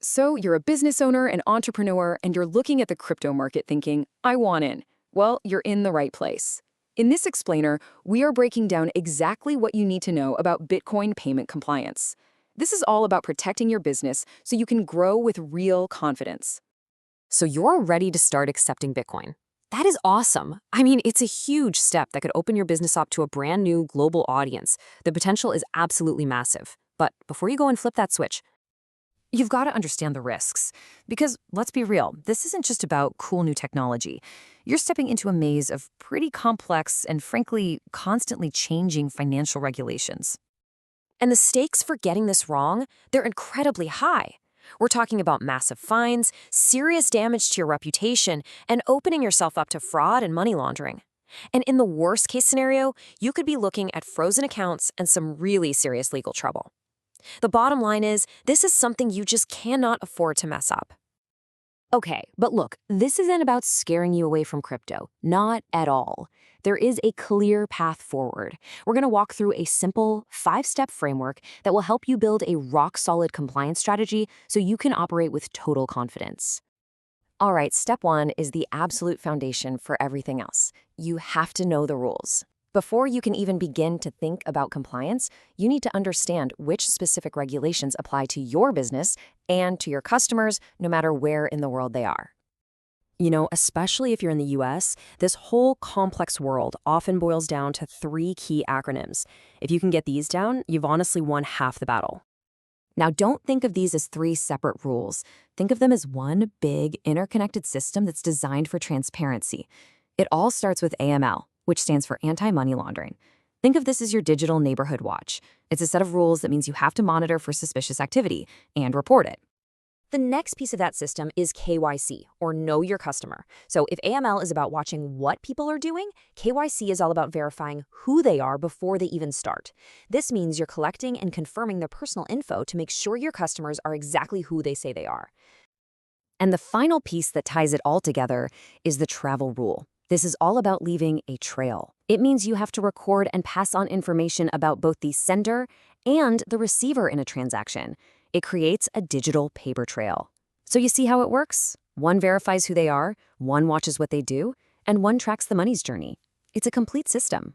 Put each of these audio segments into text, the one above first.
So you're a business owner, an entrepreneur, and you're looking at the crypto market thinking, I want in. Well, you're in the right place. In this explainer, we are breaking down exactly what you need to know about Bitcoin payment compliance. This is all about protecting your business so you can grow with real confidence. So you're ready to start accepting Bitcoin. That is awesome. I mean, it's a huge step that could open your business up to a brand new global audience. The potential is absolutely massive. But before you go and flip that switch, you've got to understand the risks. Because let's be real, this isn't just about cool new technology. You're stepping into a maze of pretty complex and frankly, constantly changing financial regulations. And the stakes for getting this wrong, they're incredibly high. We're talking about massive fines, serious damage to your reputation, and opening yourself up to fraud and money laundering. And in the worst case scenario, you could be looking at frozen accounts and some really serious legal trouble. The bottom line is, this is something you just cannot afford to mess up. Okay, but look, this isn't about scaring you away from crypto. Not at all. There is a clear path forward. We're going to walk through a simple 5-step framework that will help you build a rock-solid compliance strategy so you can operate with total confidence. All right, step 1 is the absolute foundation for everything else. You have to know the rules. Before you can even begin to think about compliance, you need to understand which specific regulations apply to your business and to your customers, no matter where in the world they are. You know, especially if you're in the US, this whole complex world often boils down to 3 key acronyms. If you can get these down, you've honestly won half the battle. Now, don't think of these as 3 separate rules. Think of them as one big, interconnected system that's designed for transparency. It all starts with AML, which stands for anti-money laundering. Think of this as your digital neighborhood watch. It's a set of rules that means you have to monitor for suspicious activity and report it. The next piece of that system is KYC, or Know Your Customer. So if AML is about watching what people are doing, KYC is all about verifying who they are before they even start. This means you're collecting and confirming their personal info to make sure your customers are exactly who they say they are. And the final piece that ties it all together is the travel rule. This is all about leaving a trail. It means you have to record and pass on information about both the sender and the receiver in a transaction. It creates a digital paper trail. So you see how it works? One verifies who they are, one watches what they do, and one tracks the money's journey. It's a complete system.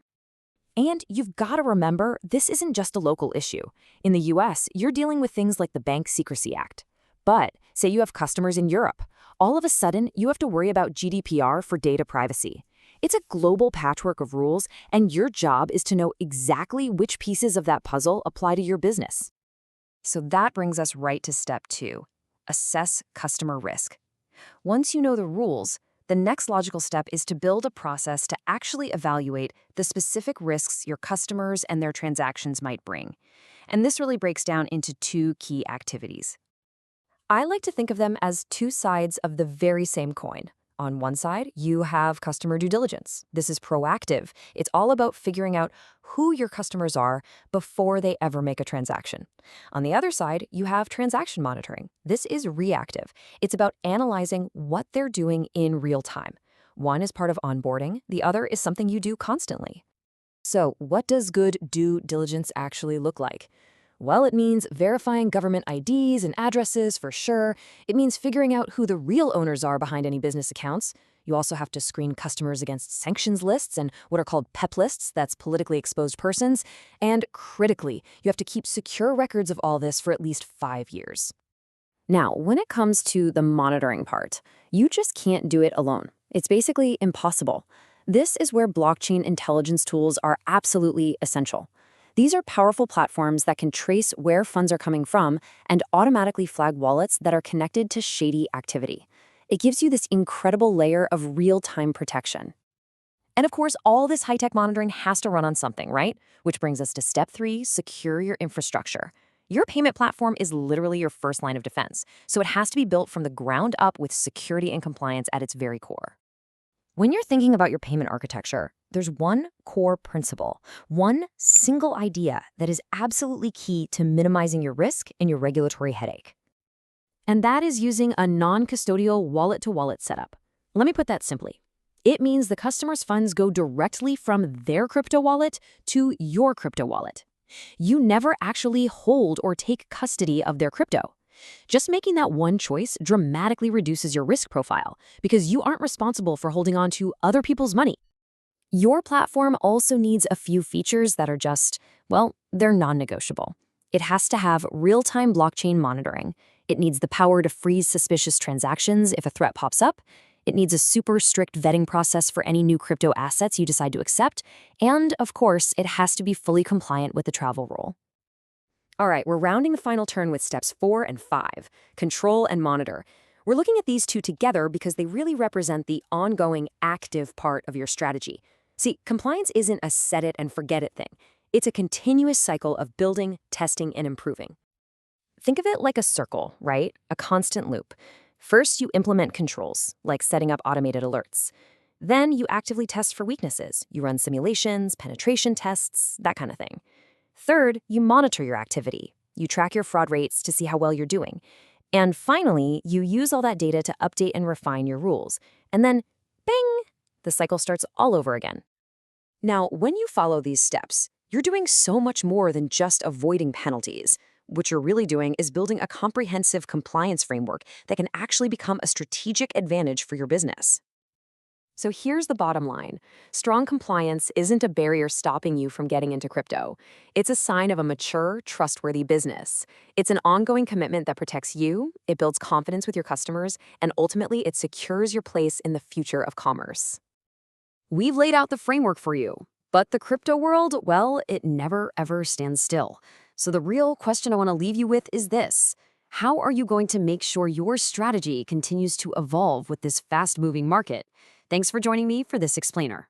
And you've got to remember, this isn't just a local issue. In the US, you're dealing with things like the Bank Secrecy Act. But say you have customers in Europe. All of a sudden, you have to worry about GDPR for data privacy. It's a global patchwork of rules, and your job is to know exactly which pieces of that puzzle apply to your business. So that brings us right to step 2, assess customer risk. Once you know the rules, the next logical step is to build a process to actually evaluate the specific risks your customers and their transactions might bring. And this really breaks down into 2 key activities. I like to think of them as 2 sides of the very same coin. On one side, you have customer due diligence. This is proactive. It's all about figuring out who your customers are before they ever make a transaction. On the other side, you have transaction monitoring. This is reactive. It's about analyzing what they're doing in real time. One is part of onboarding. The other is something you do constantly. So, what does good due diligence actually look like? Well, it means verifying government IDs and addresses for sure. It means figuring out who the real owners are behind any business accounts. You also have to screen customers against sanctions lists and what are called PEP lists, that's politically exposed persons. And critically, you have to keep secure records of all this for at least 5 years. Now, when it comes to the monitoring part, you just can't do it alone. It's basically impossible. This is where blockchain intelligence tools are absolutely essential. These are powerful platforms that can trace where funds are coming from and automatically flag wallets that are connected to shady activity. It gives you this incredible layer of real-time protection. And of course, all this high-tech monitoring has to run on something, right? Which brings us to step 3, secure your infrastructure. Your payment platform is literally your first line of defense, so it has to be built from the ground up with security and compliance at its very core. When you're thinking about your payment architecture, there's one core principle, one single idea that is absolutely key to minimizing your risk and your regulatory headache. And that is using a non-custodial wallet-to-wallet setup. Let me put that simply. It means the customer's funds go directly from their crypto wallet to your crypto wallet. You never actually hold or take custody of their crypto. Just making that one choice dramatically reduces your risk profile because you aren't responsible for holding on to other people's money. Your platform also needs a few features that are just, well, they're non-negotiable. It has to have real-time blockchain monitoring. It needs the power to freeze suspicious transactions if a threat pops up. It needs a super strict vetting process for any new crypto assets you decide to accept. And, of course, it has to be fully compliant with the travel rule. All right, we're rounding the final turn with steps 4 and 5, control and monitor. We're looking at these two together because they really represent the ongoing, active part of your strategy. See, compliance isn't a set it and forget it thing. It's a continuous cycle of building, testing, and improving. Think of it like a circle, right? A constant loop. First, you implement controls, like setting up automated alerts. Then you actively test for weaknesses. You run simulations, penetration tests, that kind of thing. Third, you monitor your activity. You track your fraud rates to see how well you're doing. And finally, you use all that data to update and refine your rules. And then, bing, the cycle starts all over again. Now, when you follow these steps, you're doing so much more than just avoiding penalties. What you're really doing is building a comprehensive compliance framework that can actually become a strategic advantage for your business. So here's the bottom line. Strong compliance isn't a barrier stopping you from getting into crypto. It's a sign of a mature, trustworthy business. It's an ongoing commitment that protects you, it builds confidence with your customers, and ultimately it secures your place in the future of commerce. We've laid out the framework for you, but the crypto world, well, it never ever stands still. So the real question I want to leave you with is this. How are you going to make sure your strategy continues to evolve with this fast-moving market? Thanks for joining me for this explainer.